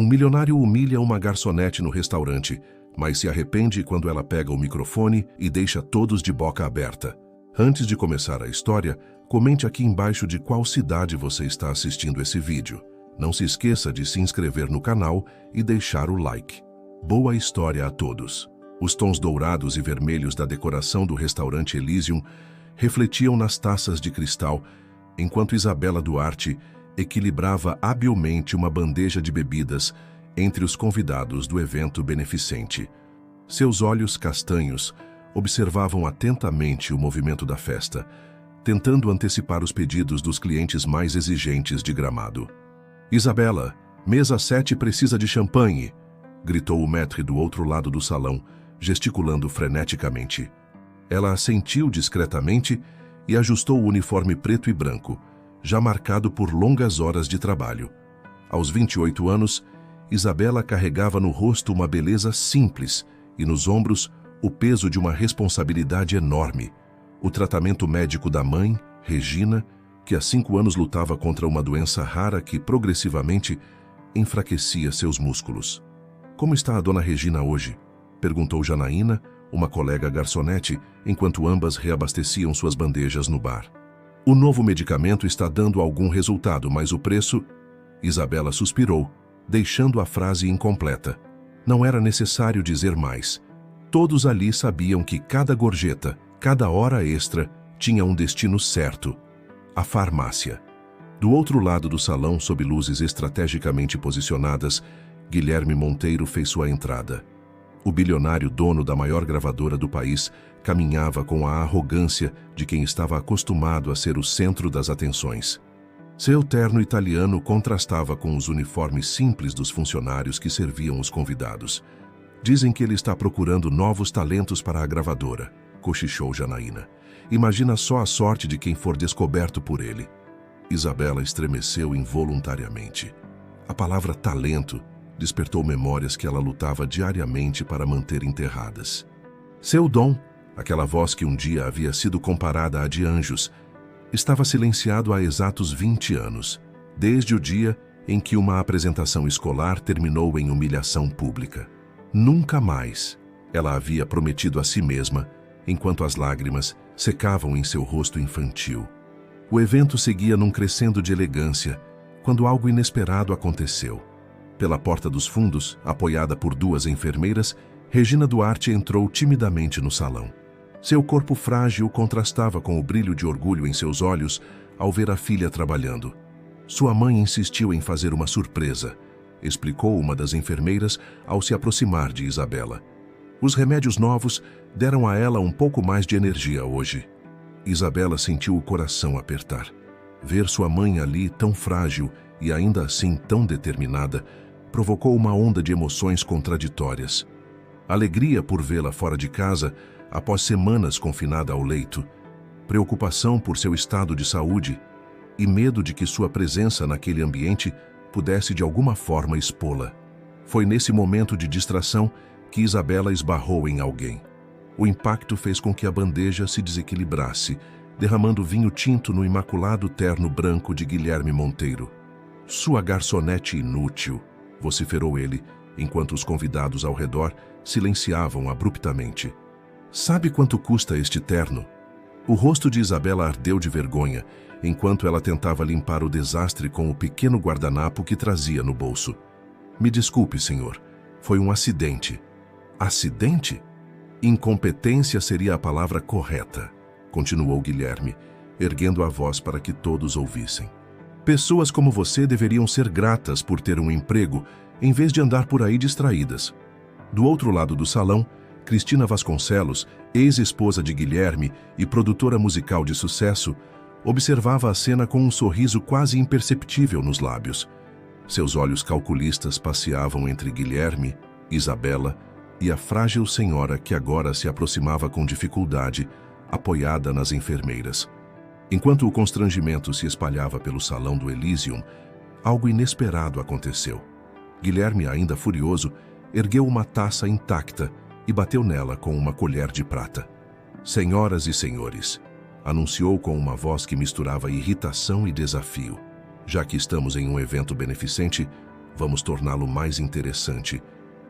Um milionário humilha uma garçonete no restaurante, mas se arrepende quando ela pega o microfone e deixa todos de boca aberta. Antes de começar a história, comente aqui embaixo de qual cidade você está assistindo esse vídeo. Não se esqueça de se inscrever no canal e deixar o like. Boa história a todos! Os tons dourados e vermelhos da decoração do restaurante Elysium refletiam nas taças de cristal, enquanto Isabela Duarte equilibrava habilmente uma bandeja de bebidas entre os convidados do evento beneficente. Seus olhos castanhos observavam atentamente o movimento da festa, tentando antecipar os pedidos dos clientes mais exigentes de Gramado. "Isabela, mesa 7 precisa de champanhe", gritou o maître do outro lado do salão, gesticulando freneticamente. Ela assentiu discretamente e ajustou o uniforme preto e branco, já marcado por longas horas de trabalho. Aos 28 anos, Isabela carregava no rosto uma beleza simples e nos ombros o peso de uma responsabilidade enorme. O tratamento médico da mãe, Regina, que há 5 anos lutava contra uma doença rara que progressivamente enfraquecia seus músculos. "Como está a dona Regina hoje?", perguntou Janaína, uma colega garçonete, enquanto ambas reabasteciam suas bandejas no bar. "O novo medicamento está dando algum resultado, mas o preço..." Isabela suspirou, deixando a frase incompleta. Não era necessário dizer mais. Todos ali sabiam que cada gorjeta, cada hora extra, tinha um destino certo: a farmácia. Do outro lado do salão, sob luzes estrategicamente posicionadas, Guilherme Monteiro fez sua entrada. O bilionário dono da maior gravadora do país caminhava com a arrogância de quem estava acostumado a ser o centro das atenções. Seu terno italiano contrastava com os uniformes simples dos funcionários que serviam os convidados. "Dizem que ele está procurando novos talentos para a gravadora", cochichou Janaína. "Imagina só a sorte de quem for descoberto por ele." Isabela estremeceu involuntariamente. A palavra talento despertou memórias que ela lutava diariamente para manter enterradas. Seu dom, aquela voz que um dia havia sido comparada à de anjos, estava silenciado há exatos 20 anos, desde o dia em que uma apresentação escolar terminou em humilhação pública. Nunca mais, ela havia prometido a si mesma, enquanto as lágrimas secavam em seu rosto infantil. O evento seguia num crescendo de elegância, quando algo inesperado aconteceu. Pela porta dos fundos, apoiada por 2 enfermeiras, Regina Duarte entrou timidamente no salão. Seu corpo frágil contrastava com o brilho de orgulho em seus olhos ao ver a filha trabalhando. Sua mãe insistiu em fazer uma surpresa, explicou uma das enfermeiras ao se aproximar de Isabela. Os remédios novos deram a ela um pouco mais de energia hoje. Isabela sentiu o coração apertar. Ver sua mãe ali tão frágil e ainda assim tão determinada provocou uma onda de emoções contraditórias. Alegria por vê-la fora de casa após semanas confinada ao leito, preocupação por seu estado de saúde e medo de que sua presença naquele ambiente pudesse de alguma forma expô-la. Foi nesse momento de distração que Isabela esbarrou em alguém. O impacto fez com que a bandeja se desequilibrasse, derramando vinho tinto no imaculado terno branco de Guilherme Monteiro. "Sua garçonete inútil", vociferou ele, enquanto os convidados ao redor silenciavam abruptamente. "Sabe quanto custa este terno?" O rosto de Isabela ardeu de vergonha, enquanto ela tentava limpar o desastre com o pequeno guardanapo que trazia no bolso. "Me desculpe, senhor. Foi um acidente." "Acidente?" "Incompetência seria a palavra correta", continuou Guilherme, erguendo a voz para que todos ouvissem. "Pessoas como você deveriam ser gratas por ter um emprego, em vez de andar por aí distraídas." Do outro lado do salão, Cristina Vasconcelos, ex-esposa de Guilherme e produtora musical de sucesso, observava a cena com um sorriso quase imperceptível nos lábios. Seus olhos calculistas passeavam entre Guilherme, Isabela e a frágil senhora que agora se aproximava com dificuldade, apoiada nas enfermeiras. Enquanto o constrangimento se espalhava pelo salão do Elysium, algo inesperado aconteceu. Guilherme, ainda furioso, ergueu uma taça intacta e bateu nela com uma colher de prata. "Senhoras e senhores", anunciou com uma voz que misturava irritação e desafio, "já que estamos em um evento beneficente, Vamos torná-lo mais interessante.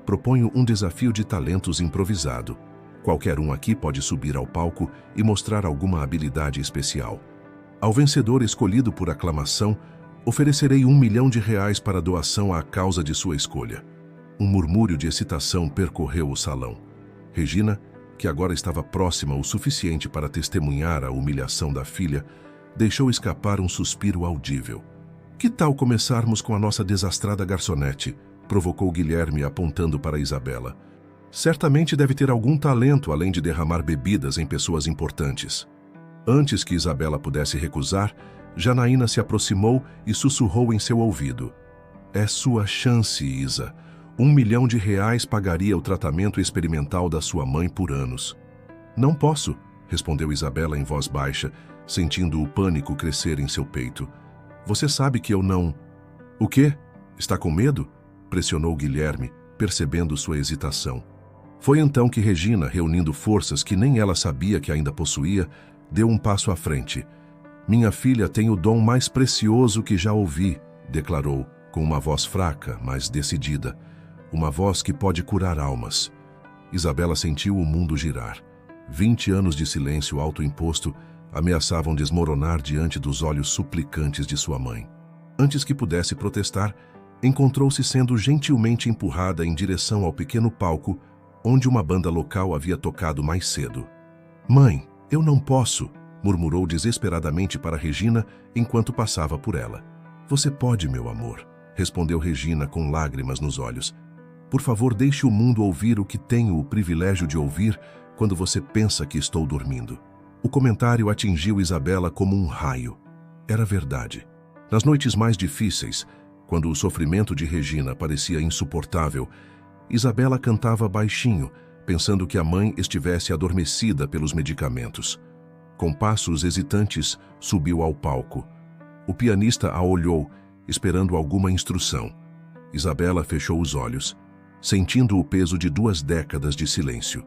Proponho um desafio de talentos improvisado. Qualquer um aqui pode subir ao palco e mostrar alguma habilidade especial. Ao vencedor escolhido por aclamação, oferecerei R$1 milhão para doação à causa de sua escolha. Um murmúrio de excitação percorreu o salão. Regina, que agora estava próxima o suficiente para testemunhar a humilhação da filha, deixou escapar um suspiro audível. Que tal começarmos com a nossa desastrada garçonete? Provocou Guilherme apontando para Isabela. Certamente deve ter algum talento além de derramar bebidas em pessoas importantes. Antes que Isabela pudesse recusar, Janaína se aproximou e sussurrou em seu ouvido. É sua chance, Isa. R$1 milhão pagaria o tratamento experimental da sua mãe por anos. Não posso, respondeu Isabela em voz baixa, sentindo o pânico crescer em seu peito. Você sabe que eu não... O quê? Está com medo? Pressionou Guilherme, percebendo sua hesitação. Foi então que Regina, reunindo forças que nem ela sabia que ainda possuía, deu um passo à frente. Minha filha tem o dom mais precioso que já ouvi, declarou, com uma voz fraca, mas decidida. Uma voz que pode curar almas. Isabela sentiu o mundo girar. 20 anos de silêncio autoimposto ameaçavam desmoronar diante dos olhos suplicantes de sua mãe. Antes que pudesse protestar, encontrou-se sendo gentilmente empurrada em direção ao pequeno palco onde uma banda local havia tocado mais cedo. Mãe, eu não posso, murmurou desesperadamente para Regina enquanto passava por ela. Você pode, meu amor, respondeu Regina com lágrimas nos olhos. Por favor, deixe o mundo ouvir o que tenho o privilégio de ouvir quando você pensa que estou dormindo. O comentário atingiu Isabela como um raio. Era verdade. Nas noites mais difíceis, quando o sofrimento de Regina parecia insuportável, Isabela cantava baixinho, pensando que a mãe estivesse adormecida pelos medicamentos. Com passos hesitantes, subiu ao palco. O pianista a olhou, esperando alguma instrução. Isabela fechou os olhos, sentindo o peso de 2 décadas de silêncio.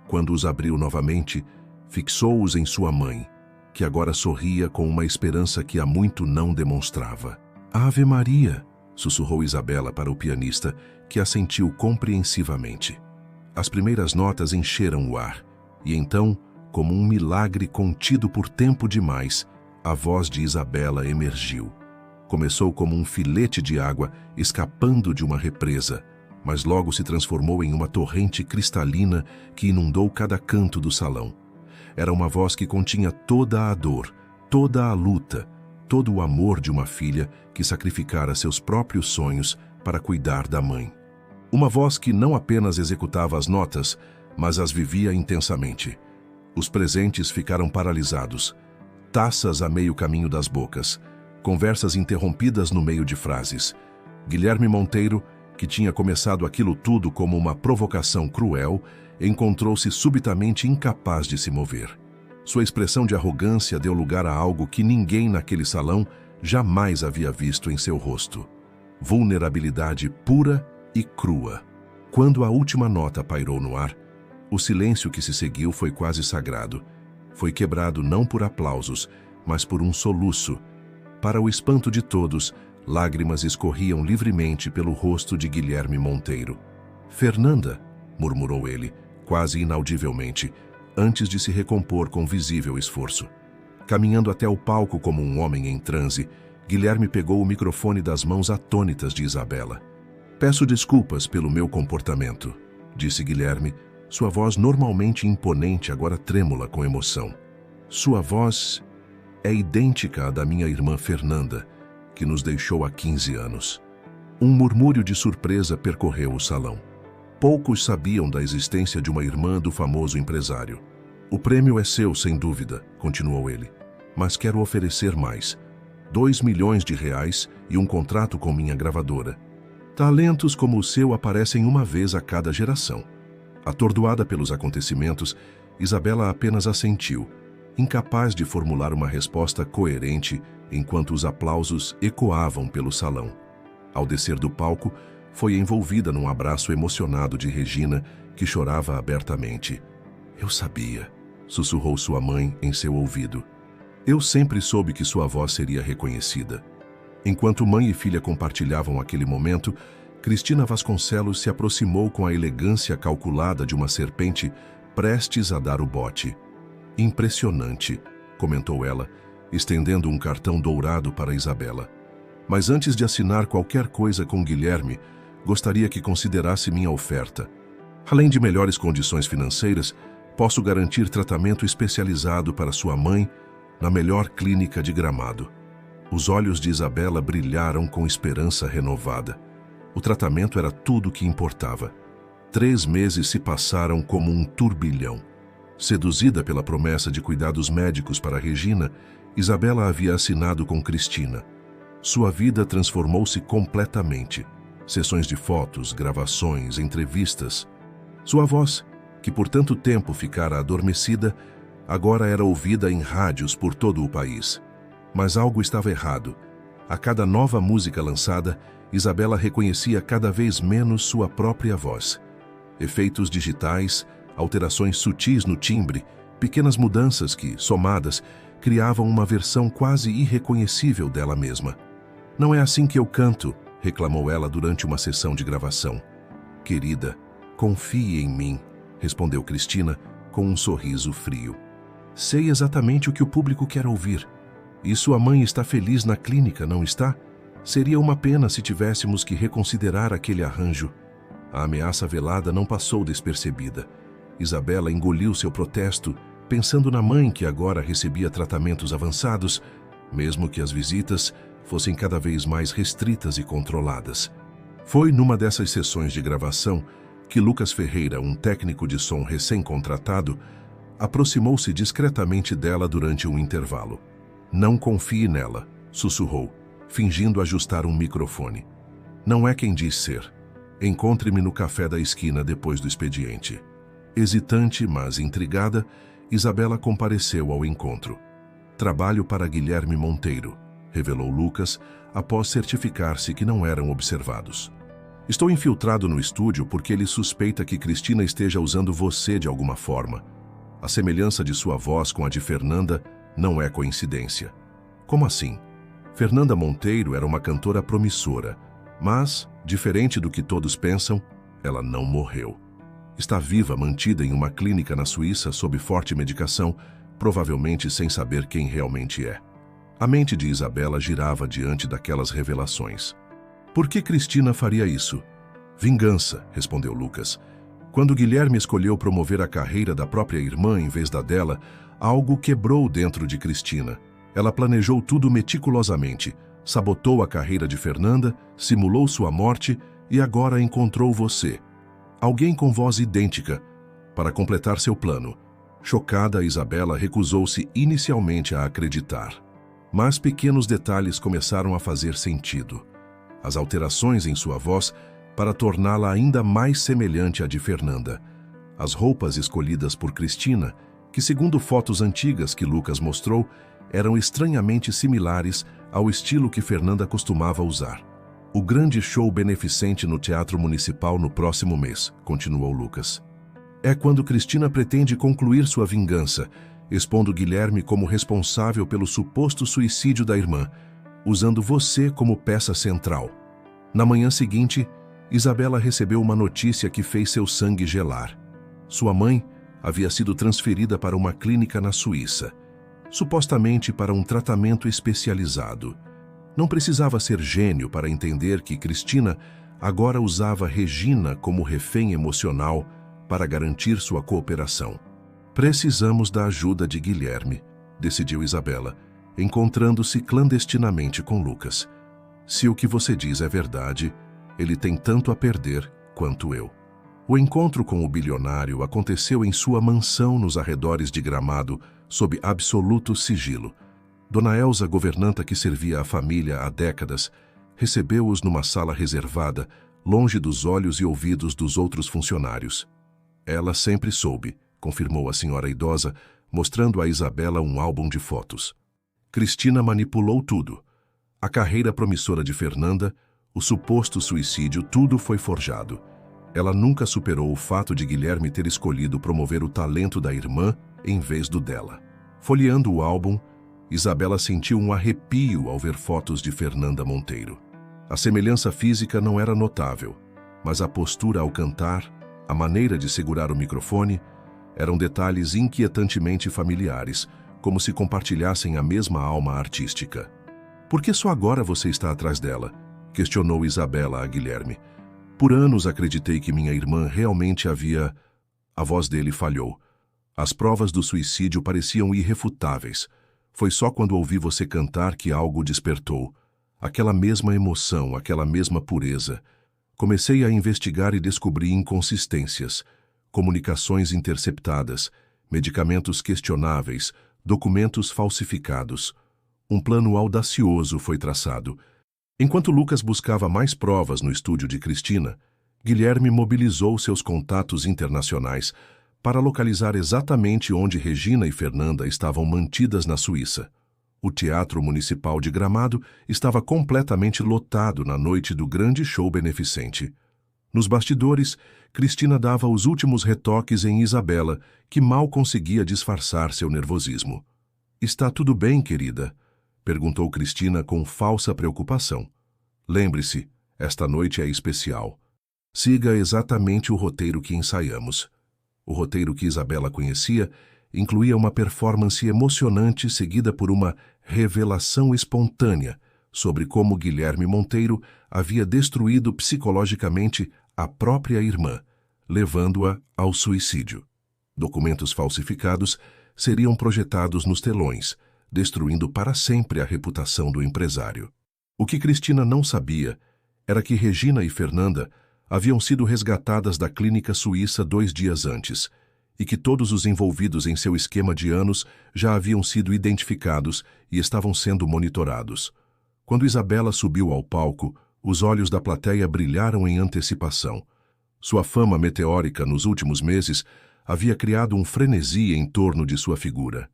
Quando os abriu novamente, fixou-os em sua mãe, que agora sorria com uma esperança que há muito não demonstrava. Ave Maria! Sussurrou Isabela para o pianista, que assentiu compreensivamente. As primeiras notas encheram o ar, e então, como um milagre contido por tempo demais, a voz de Isabela emergiu. Começou como um filete de água escapando de uma represa, mas logo se transformou em uma torrente cristalina que inundou cada canto do salão. Era uma voz que continha toda a dor, toda a luta, todo o amor de uma filha que sacrificara seus próprios sonhos para cuidar da mãe. Uma voz que não apenas executava as notas, mas as vivia intensamente. Os presentes ficaram paralisados, taças a meio caminho das bocas, conversas interrompidas no meio de frases. Guilherme Monteiro, que tinha começado aquilo tudo como uma provocação cruel, encontrou-se subitamente incapaz de se mover. Sua expressão de arrogância deu lugar a algo que ninguém naquele salão jamais havia visto em seu rosto. Vulnerabilidade pura e crua. Quando a última nota pairou no ar, o silêncio que se seguiu foi quase sagrado. Foi quebrado não por aplausos, mas por um soluço. Para o espanto de todos, lágrimas escorriam livremente pelo rosto de Guilherme Monteiro. Fernanda, murmurou ele, quase inaudivelmente, antes de se recompor com visível esforço. Caminhando até o palco como um homem em transe, Guilherme pegou o microfone das mãos atônitas de Isabela. Peço desculpas pelo meu comportamento, disse Guilherme, sua voz normalmente imponente agora trêmula com emoção. Sua voz é idêntica à da minha irmã Fernanda, que nos deixou há 15 anos. Um murmúrio de surpresa percorreu o salão. Poucos sabiam da existência de uma irmã do famoso empresário. O prêmio é seu, sem dúvida, continuou ele, mas quero oferecer mais. R$2 milhões e um contrato com minha gravadora. Talentos como o seu aparecem uma vez a cada geração. Atordoada pelos acontecimentos, Isabela apenas assentiu, incapaz de formular uma resposta coerente enquanto os aplausos ecoavam pelo salão. Ao descer do palco, foi envolvida num abraço emocionado de Regina, que chorava abertamente. Eu sabia, sussurrou sua mãe em seu ouvido. Eu sempre soube que sua voz seria reconhecida. Enquanto mãe e filha compartilhavam aquele momento, Cristina Vasconcelos se aproximou com a elegância calculada de uma serpente prestes a dar o bote. Impressionante, comentou ela, estendendo um cartão dourado para Isabela. Mas antes de assinar qualquer coisa com Guilherme, gostaria que considerasse minha oferta. Além de melhores condições financeiras, posso garantir tratamento especializado para sua mãe na melhor clínica de Gramado. Os olhos de Isabela brilharam com esperança renovada. O tratamento era tudo o que importava. 3 meses se passaram como um turbilhão. Seduzida pela promessa de cuidados médicos para Regina, Isabela havia assinado com Cristina. Sua vida transformou-se completamente. Sessões de fotos, gravações, entrevistas. Sua voz, que por tanto tempo ficara adormecida, agora era ouvida em rádios por todo o país. Mas algo estava errado. A cada nova música lançada, Isabela reconhecia cada vez menos sua própria voz. Efeitos digitais, alterações sutis no timbre, pequenas mudanças que, somadas, criavam uma versão quase irreconhecível dela mesma. "Não é assim que eu canto", reclamou ela durante uma sessão de gravação. "Querida, confie em mim", respondeu Cristina com um sorriso frio. "Sei exatamente o que o público quer ouvir. E sua mãe está feliz na clínica, não está? Seria uma pena se tivéssemos que reconsiderar aquele arranjo." A ameaça velada não passou despercebida. Isabela engoliu seu protesto, pensando na mãe que agora recebia tratamentos avançados, mesmo que as visitas fossem cada vez mais restritas e controladas. Foi numa dessas sessões de gravação que Lucas Ferreira, um técnico de som recém-contratado, aproximou-se discretamente dela durante um intervalo. "Não confie nela", sussurrou, fingindo ajustar um microfone. "Não é quem diz ser. Encontre-me no café da esquina depois do expediente." Hesitante, mas intrigada, Isabela compareceu ao encontro. "Trabalho para Guilherme Monteiro", revelou Lucas, após certificar-se que não eram observados. "Estou infiltrado no estúdio porque ele suspeita que Cristina esteja usando você de alguma forma. A semelhança de sua voz com a de Fernanda não é coincidência." "Como assim?" Fernanda Monteiro era uma cantora promissora, mas, diferente do que todos pensam, ela não morreu. Está viva, mantida em uma clínica na Suíça sob forte medicação, provavelmente sem saber quem realmente é. A mente de Isabela girava diante daquelas revelações. "Por que Cristina faria isso?" "Vingança", respondeu Lucas. "Quando Guilherme escolheu promover a carreira da própria irmã em vez da dela, algo quebrou dentro de Cristina. Ela planejou tudo meticulosamente, sabotou a carreira de Fernanda, simulou sua morte e agora encontrou você. Alguém com voz idêntica, para completar seu plano." Chocada, Isabela recusou-se inicialmente a acreditar. Mas pequenos detalhes começaram a fazer sentido. As alterações em sua voz para torná-la ainda mais semelhante à de Fernanda. As roupas escolhidas por Cristina, que segundo fotos antigas que Lucas mostrou, eram estranhamente similares ao estilo que Fernanda costumava usar. "O grande show beneficente no Teatro Municipal no próximo mês", continuou Lucas. "É quando Cristina pretende concluir sua vingança, expondo Guilherme como responsável pelo suposto suicídio da irmã, usando você como peça central." Na manhã seguinte, Isabela recebeu uma notícia que fez seu sangue gelar. Sua mãe havia sido transferida para uma clínica na Suíça, supostamente para um tratamento especializado. Não precisava ser gênio para entender que Cristina agora usava Regina como refém emocional para garantir sua cooperação. "Precisamos da ajuda de Guilherme", decidiu Isabela, encontrando-se clandestinamente com Lucas. "Se o que você diz é verdade, ele tem tanto a perder quanto eu." O encontro com o bilionário aconteceu em sua mansão nos arredores de Gramado, sob absoluto sigilo. Dona Elza, governanta que servia a família há décadas, recebeu-os numa sala reservada, longe dos olhos e ouvidos dos outros funcionários. "Ela sempre soube", confirmou a senhora idosa, mostrando a Isabela um álbum de fotos. "Cristina manipulou tudo. A carreira promissora de Fernanda, o suposto suicídio, tudo foi forjado. Ela nunca superou o fato de Guilherme ter escolhido promover o talento da irmã em vez do dela." Folheando o álbum, Isabela sentiu um arrepio ao ver fotos de Fernanda Monteiro. A semelhança física não era notável, mas a postura ao cantar, a maneira de segurar o microfone, eram detalhes inquietantemente familiares, como se compartilhassem a mesma alma artística. "Por que só agora você está atrás dela?" questionou Isabela a Guilherme. "Por anos acreditei que minha irmã realmente havia..." A voz dele falhou. "As provas do suicídio pareciam irrefutáveis. Foi só quando ouvi você cantar que algo despertou. Aquela mesma emoção, aquela mesma pureza. Comecei a investigar e descobri inconsistências, comunicações interceptadas, medicamentos questionáveis, documentos falsificados. Um plano audacioso foi traçado. Enquanto Lucas buscava mais provas no estúdio de Cristina, Guilherme mobilizou seus contatos internacionais para localizar exatamente onde Regina e Fernanda estavam mantidas na Suíça. O Teatro Municipal de Gramado estava completamente lotado na noite do grande show beneficente. Nos bastidores, Cristina dava os últimos retoques em Isabela, que mal conseguia disfarçar seu nervosismo. "Está tudo bem, querida?" perguntou Cristina com falsa preocupação. "Lembre-se, esta noite é especial. Siga exatamente o roteiro que ensaiamos." O roteiro que Isabela conhecia incluía uma performance emocionante seguida por uma revelação espontânea sobre como Guilherme Monteiro havia destruído psicologicamente a própria irmã, levando-a ao suicídio. Documentos falsificados seriam projetados nos telões, destruindo para sempre a reputação do empresário. O que Cristina não sabia era que Regina e Fernanda haviam sido resgatadas da clínica suíça 2 dias antes, e que todos os envolvidos em seu esquema de anos já haviam sido identificados e estavam sendo monitorados. Quando Isabela subiu ao palco, os olhos da plateia brilharam em antecipação. Sua fama meteórica nos últimos meses havia criado um frenesi em torno de sua figura.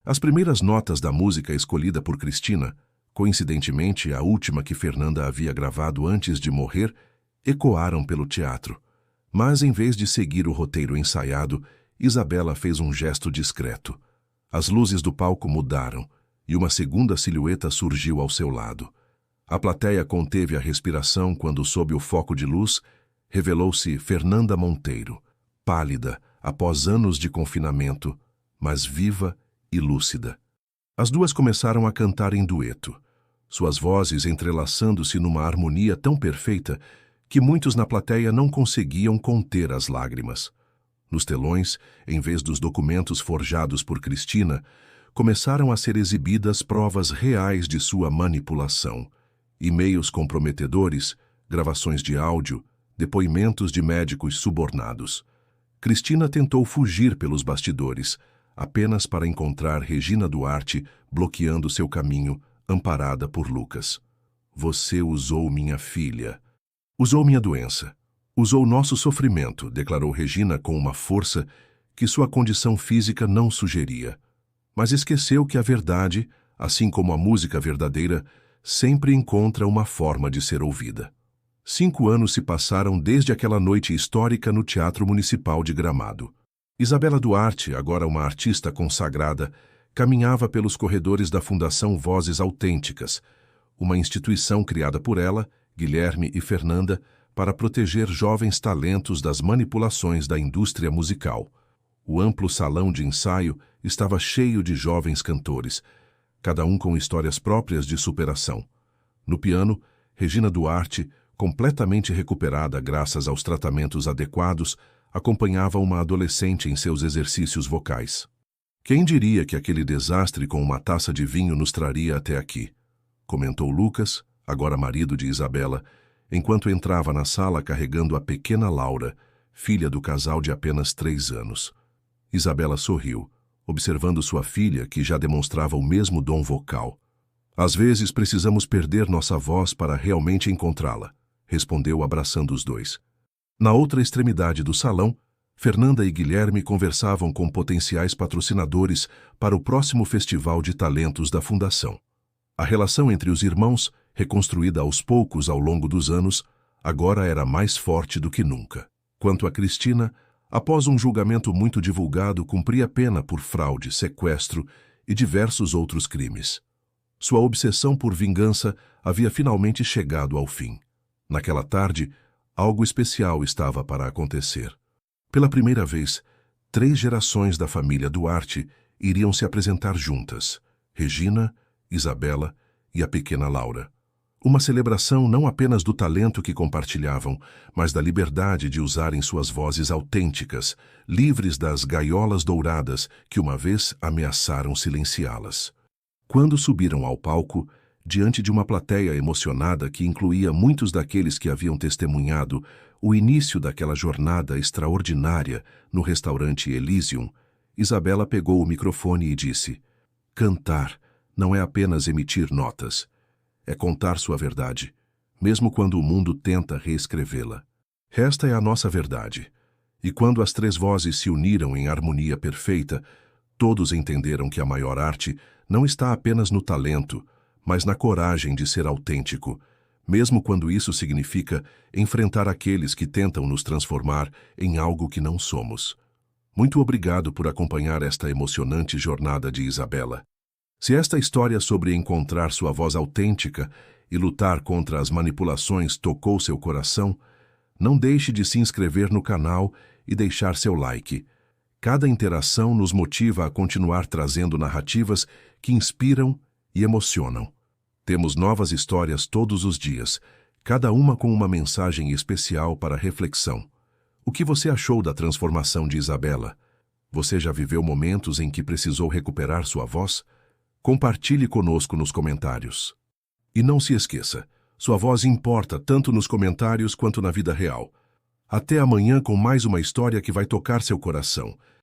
As primeiras notas da música escolhida por Cristina, coincidentemente a última que Fernanda havia gravado antes de morrer, ecoaram pelo teatro. Mas, em vez de seguir o roteiro ensaiado, Isabela fez um gesto discreto. As luzes do palco mudaram e uma segunda silhueta surgiu ao seu lado. A plateia conteve a respiração quando, sob o foco de luz, revelou-se Fernanda Monteiro, pálida, após anos de confinamento, mas viva e lúcida. As duas começaram a cantar em dueto, suas vozes entrelaçando-se numa harmonia tão perfeita que muitos na plateia não conseguiam conter as lágrimas. Nos telões, em vez dos documentos forjados por Cristina, começaram a ser exibidas provas reais de sua manipulação. E-mails comprometedores, gravações de áudio, depoimentos de médicos subornados. Cristina tentou fugir pelos bastidores, apenas para encontrar Regina Duarte bloqueando seu caminho, amparada por Lucas. "Você usou minha filha. Usou minha doença. Usou nosso sofrimento", declarou Regina com uma força que sua condição física não sugeria. Mas esqueceu que a verdade, assim como a música verdadeira, sempre encontra uma forma de ser ouvida. 5 anos se passaram desde aquela noite histórica no Teatro Municipal de Gramado. Isabela Duarte, agora uma artista consagrada, caminhava pelos corredores da Fundação Vozes Autênticas, uma instituição criada por ela, Guilherme e Fernanda, para proteger jovens talentos das manipulações da indústria musical. O amplo salão de ensaio estava cheio de jovens cantores, cada um com histórias próprias de superação. No piano, Regina Duarte, completamente recuperada graças aos tratamentos adequados, acompanhava uma adolescente em seus exercícios vocais. "Quem diria que aquele desastre com uma taça de vinho nos traria até aqui?" comentou Lucas, agora marido de Isabela, enquanto entrava na sala carregando a pequena Laura, filha do casal de apenas 3 anos. Isabela sorriu, observando sua filha, que já demonstrava o mesmo dom vocal. "Às vezes precisamos perder nossa voz para realmente encontrá-la", respondeu abraçando os dois. Na outra extremidade do salão, Fernanda e Guilherme conversavam com potenciais patrocinadores para o próximo Festival de Talentos da Fundação. A relação entre os irmãos, reconstruída aos poucos ao longo dos anos, agora era mais forte do que nunca. Quanto a Cristina, após um julgamento muito divulgado, cumpria pena por fraude, sequestro e diversos outros crimes. Sua obsessão por vingança havia finalmente chegado ao fim. Naquela tarde, algo especial estava para acontecer. Pela primeira vez, 3 gerações da família Duarte iriam se apresentar juntas: Regina, Isabela e a pequena Laura. Uma celebração não apenas do talento que compartilhavam, mas da liberdade de usarem suas vozes autênticas, livres das gaiolas douradas que uma vez ameaçaram silenciá-las. Quando subiram ao palco, diante de uma plateia emocionada que incluía muitos daqueles que haviam testemunhado o início daquela jornada extraordinária no restaurante Elysium, Isabela pegou o microfone e disse: "Cantar não é apenas emitir notas. É contar sua verdade, mesmo quando o mundo tenta reescrevê-la. Esta é a nossa verdade." E quando as 3 vozes se uniram em harmonia perfeita, todos entenderam que a maior arte não está apenas no talento, mas na coragem de ser autêntico, mesmo quando isso significa enfrentar aqueles que tentam nos transformar em algo que não somos. Muito obrigado por acompanhar esta emocionante jornada de Isabela. Se esta história sobre encontrar sua voz autêntica e lutar contra as manipulações tocou seu coração, não deixe de se inscrever no canal e deixar seu like. Cada interação nos motiva a continuar trazendo narrativas que inspiram e emocionam. Temos novas histórias todos os dias, cada uma com uma mensagem especial para reflexão. O que você achou da transformação de Isabela? Você já viveu momentos em que precisou recuperar sua voz? Compartilhe conosco nos comentários. E não se esqueça, sua voz importa tanto nos comentários quanto na vida real. Até amanhã com mais uma história que vai tocar seu coração.